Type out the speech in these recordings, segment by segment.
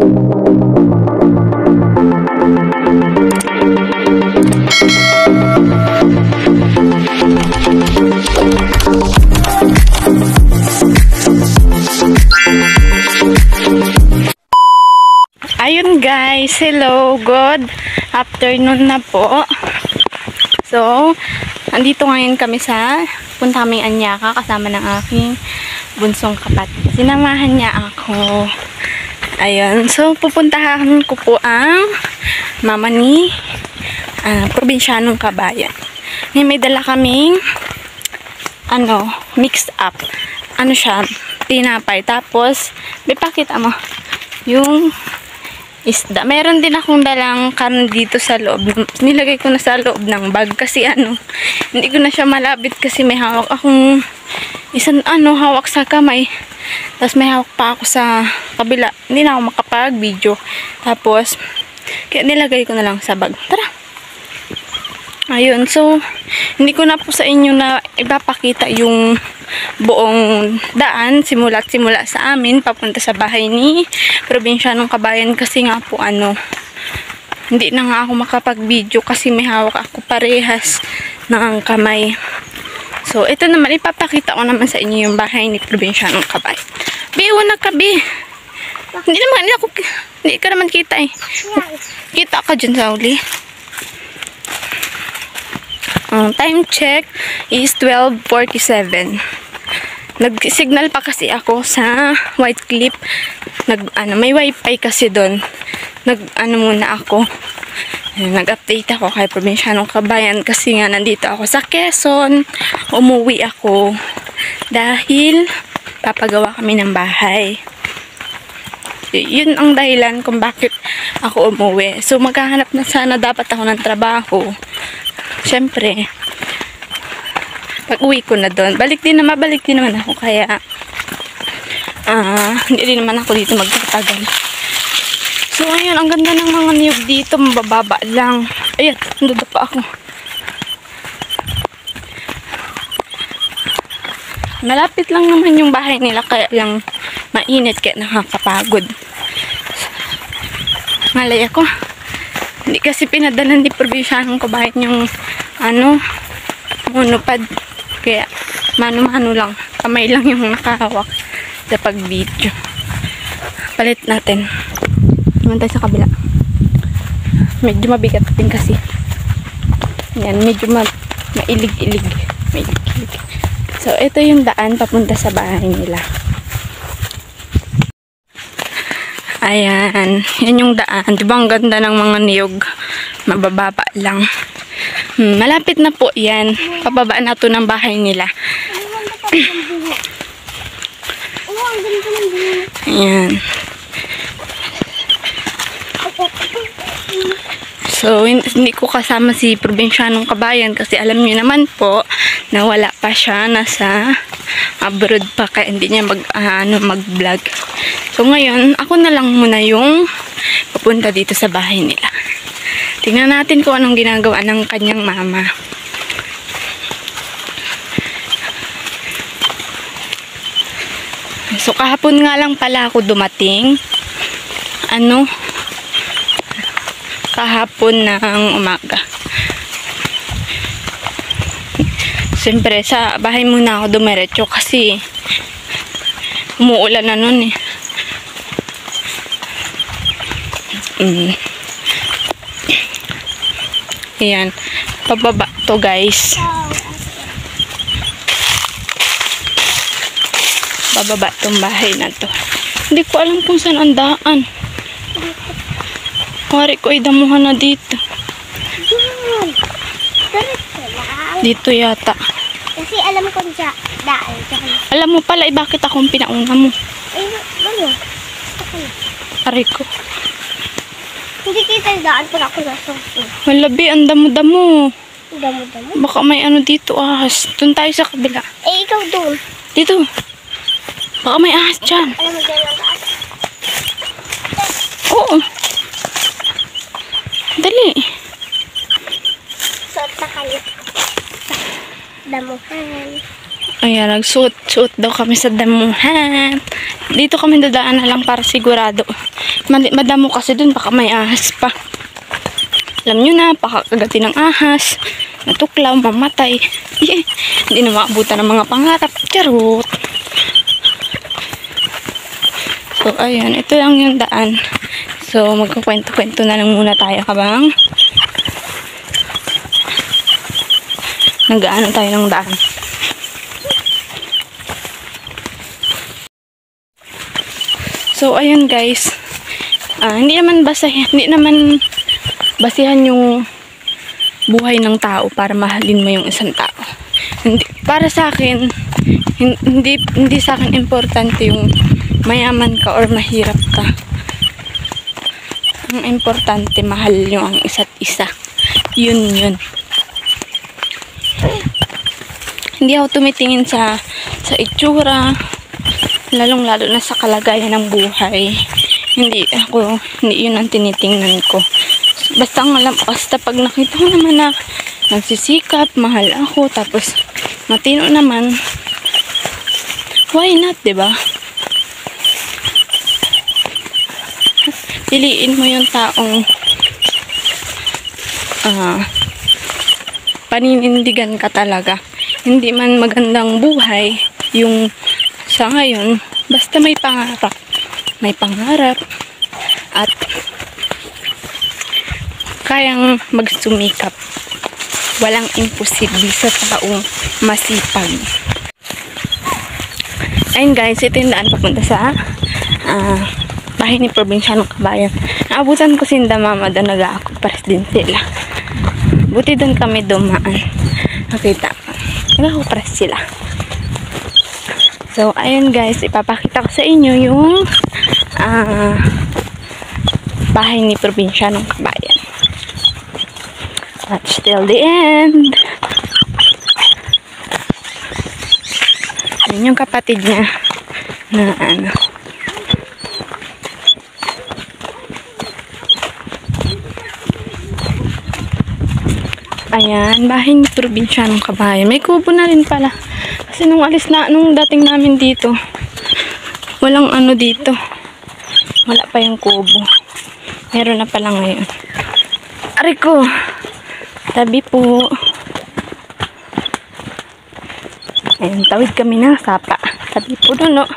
Ayun guys, hello, good afternoon na po. So, andito ngayon kami punta kaming Anyaka kasama ng aking bunsong kapatid. Sinamahan niya ako. Ayun, so pupuntahan ko po ang mama ni Probinsyanong Kabayan. Ngayon may dala kaming mixed up. Siya, tinapay. Tapos, may pakita mo yung isda. Meron din akong dalang karne dito sa loob. Nilagay ko na sa loob ng bag kasi hindi ko na siya malapit kasi may hawak akong isang hawak sa kamay. Tapos may hawak pa ako sa kabila. Hindi na ako makapag-video. Tapos, kaya nilagay ko na lang sa bag. Tara! Ayun, so, hindi ko na po sa inyo na ipapakita yung buong daan, simula sa amin, papunta sa bahay ni Probinsyanong Kabayan kasi nga po hindi na nga ako makapag-video kasi may hawak ako parehas ng kamay. So, ito naman, ipapakita ko naman sa inyo yung bahay ni Probinsyanong Kabayan. Biwa na ka, Bi. Hindi ka naman kita eh. Kita ka dyan sa uli. Time check is 12:47. Nag-signal pa kasi ako sa White Cliff. May wifi kasi doon. Muna ako. Nag-update ako kay Probinsyanong Kabayan kasi nga nandito ako sa Quezon. Umuwi ako dahil papagawa kami ng bahay. Yun ang dahilan kung bakit ako umuwi. So maghahanap na sana dapat ako ng trabaho. Siyempre, pag uwi ko na doon, mabalik din naman ako, kaya hindi din naman ako dito magtatagal. So ayun, ang ganda ng mga niyog dito, mabababa lang. Ayan, nandun pa ako. Malapit lang naman yung bahay nila, kaya lang mainit, kaya nakakapagod. Malay ako. Hindi kasi pinadalan ni Probinsyanong Kabayan yung monopod. Kaya mano-mano lang. Kamay lang yung nakahawak sa pag-video. Palit natin. Naman tayo sa kabila. Medyo mabigat din kasi. Yan, medyo mailig-ilig. So, ito yung daan papunta sa bahay nila. Ayan, yan yung daan. Diba ang ganda ng mga niyog? Mabababa lang. Malapit na po yan. Pababa na to ng bahay nila. Ayan. So, hindi ko kasama si Probinsyanong Kabayan kasi alam niyo naman po na wala pa siya. Nasa abroad pa kaya hindi niya mag-vlog. So, ngayon, ako na lang muna yung papunta dito sa bahay nila. Tingnan natin kung anong ginagawa ng kanyang mama. So, kahapon nga lang pala ako dumating. Kahapon ng umaga. Siyempre, sa bahay muna ako dumiretso kasi umuulan na nun eh. Ayan. Pababa to guys. Bababa tong bahay na to. Hindi ko alam kung saan ang daan. Pare ko ay damuhan na dito. Dito yata. Kasi alam ko dyan. Daan. Alam mo pala bakit akong pinauna mo? Pare ko. Hindi kita yung daan pag ako nasa. Malabi, ang damo-damo. Damo-damo? Baka may dito, ahas. Doon tayo sa kabila. Ikaw doon. Dito. Baka may ahas dyan. Alam mo dyan ang daan? Oo. Dali. Suot na kayo. Damuhan. Ayan, nagsuot daw kami sa damuhan. Dito kami dadaan na lang para sigurado. madamo kasi dun, baka may ahas pa. Alam nyo na, pakakagatin ng ahas, natuklaw, mamatay. Hindi na maabutan ng mga pangarap. Charot! So, ayun. Ito lang yung daan. So, magkukwento-kwento na lang muna tayo habang nag-aano tayo ng daan. So, ayun guys. Hindi naman basihan yung buhay ng tao para mahalin mo yung isang tao. Hindi, para sa akin, hindi sa akin importante yung mayaman ka or mahirap ka. Ang importante, mahal nyo ang isa't isa. Yun. Hindi ako tumitingin sa itsura, lalong-lalo na sa kalagayan ng buhay. Hindi yun ang tinitingnan ko. Basta pag nakita ko naman na nagsisikap, mahal ako, tapos matino naman, why not, diba? Piliin mo yung taong paninindigan ka talaga. Hindi man magandang buhay yung sa ngayon, basta may pangarap at kayang magsumikap. Walang imposible sa taong masipag. Ayun guys, ito yung daan papunta sa bahay ni Probinsyanong Kabayan. Naabutan ko si Mama doon, nag-aakot pares din sila. Buti doon kami dumaan. Nakita ko. Nag-aakot pares sila. So, ayun guys, ipapakita ko sa inyo yung bahay ni Probinsyanong Kabayan. Watch till the end. Yun yung kapatid niya na ayan, bahay ni Probinsyanong Kabayan. May kubo na rin pala. Kasi nung dating namin dito, walang dito. Wala pa yung kubo. Meron na pala ngayon. Ariko! Tabi po. Ayan, tawid kami ng sapa. Tabi po doon, no?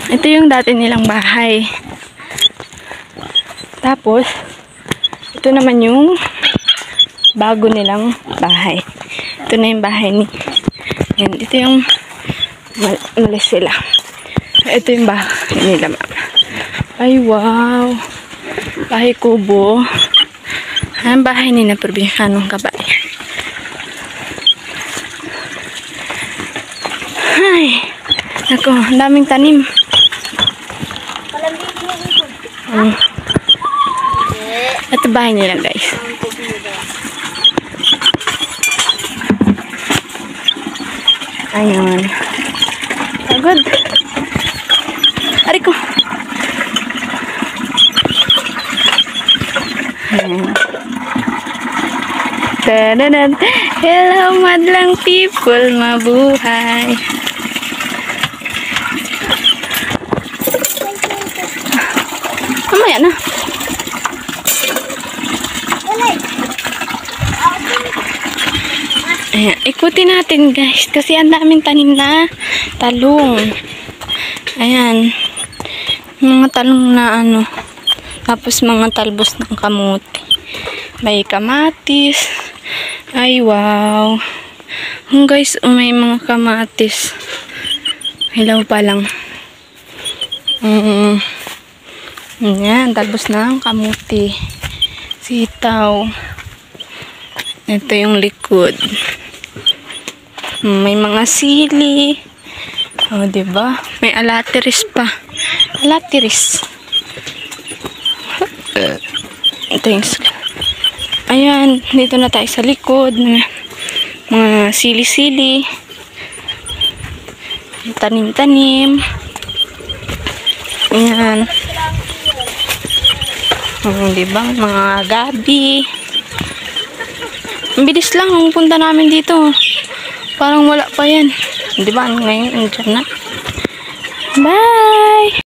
Ito yung dati nilang bahay. Tapos, ito naman yung bago nilang bahay. Ito na yung bahay ni. Ayan, ito yung malis sila. Ito yung bahay nila. Ay, wow. Bahay kubo. Ang bahay ni na Probinsyanong Kabayan. Ay, ako, ang daming tanim. Ito bahay nila guys. Ayun. Pagod. Ari ko. Tadadad. Hello madlang people, mabuhay. Mamaya na. Ayan, ikutin natin guys kasi ang daming tanim na talong. Ayan, mga talong na tapos mga talbos ng kamote, may kamatis. Ay wow, guys, may mga kamatis, hilaw pa lang. Ayan, talbos ng kamote, sitaw. Ito yung likod. May mga sili. Oh, diba? May alatiris pa. Alatiris. Ito yung... Ayan, dito na tayo sa likod. Mga sili-sili. Tanim-tanim. Ayan. Oh, diba? Mga gabi. Ang bilis lang ang punta namin dito. Parang wala pa yan. Di ba? Ngayon, andyan na. Bye!